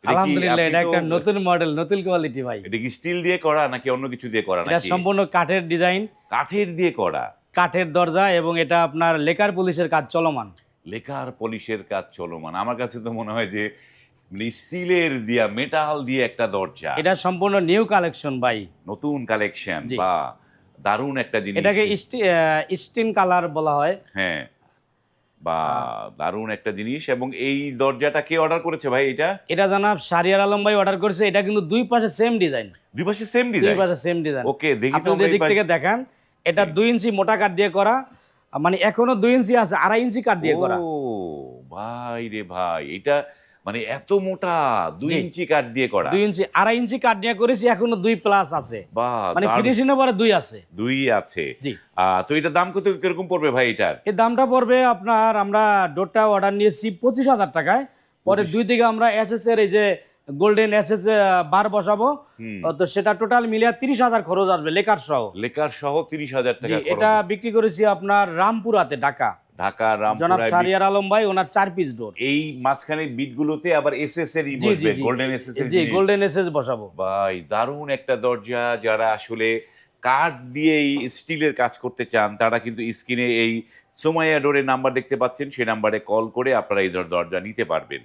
আলহামদুলিল্লাহ, আপনি এটা তো একটা নতুন মডেল, নতুন কোয়ালিটি ভাই। এটা কি স্টিল দিয়ে করা নাকি অন্য কিছু দিয়ে করা এটা নাকি? সম্পূর্ণ কাঠের ডিজাইন, কাঠের দিয়ে করা। কাঠের দরজা, এবং এটা আপনার লেকার পুলিশের কাজ চলমান। লেকার পলিশের কাজ চলমান। আমার কাছে তো মনে হয় যে মানে স্টিলের দিয়া মেটাল দিয়ে একটা দরজা। এটা সম্পূর্ণ নিউ কালেকশন ভাই। নতুন কালেকশন জি। বা দারুণ একটা জিনিস। এটাকে স্টিন কালার বলা হয়। হ্যাঁ, বা আহ, দারুণ একটা জিনিস। এবং এই দরজাটা কে অর্ডার করেছে ভাই এটা? এটা জানাব শাহরিয়ার আলম ভাই অর্ডার করছে। এটা কিন্তু দুই পাশে সেম ডিজাইন, দুই পাশে সেম দুই ডিজাইন। পাশে সেম ডিজাইন। ওকে, দেখি আপনি তো যদি আমরা এই দিক পাশে। থেকে দেখান, এটা 2 ইঞ্চি মোটা কাঠ দিয়ে করা, মানে এখনো 2 ইঞ্চি আছে, 2.5 ইঞ্চি কাঠ দিয়ে ও করা। ভাই রে ভাই, এটা মানে এত মোটা, দুই জি, ইঞ্চি কাঠ দিয়ে করা। 2 ইঞ্চি, 2.5 ইঞ্চি কাঠ দিয়ে করেছি, এখনো 2+ আছে, বাহ, মানে দারুণ। ফিনিশিং এর পরে 2 আছে। দুই আছে। জি। তো এটার দাম কত, কিরকম পড়বে ভাই এটার? এর দামটা পড়বে আপনার, আমরা ডোরটা অর্ডার নিয়েছি 25,000 টাকায়। পরে 25 দুই দিকে আমরা এসএস এর এই যে গোল্ডেন এসএস বার বসাবো। হুম। তো সেটা টোটাল মিলিয়ে 30,000 খরচ আসবে লেকার সহ। লেকার সহ 30,000 জি, টাকা খরচ। এটা বিক্রি করেছি আপনার রামপুরাতে, ঢাকা। ঢাকা জনাব রামপুরায় শাহরিয়ার আলম ভাই, ওনার 4 পিস ডোর। এই মাঝখানে বিটগুলোতে আবার এসএস এরই জি জি বসবে, জি, গোল্ডেন এসএস এর জি জিনিস। গোল্ডেন এসএস বসাবো। ভাই দারুণ একটা দরজা। যারা আসলে কাঠ দিয়েই স্টিলের কাজ করতে চান তারা কিন্তু স্ক্রিনে এই সোমাইয়া ডোরের নাম্বার দেখতে পাচ্ছেন, সেই নাম্বারে কল করে আপনারা এই দরজা নিতে পারবেন।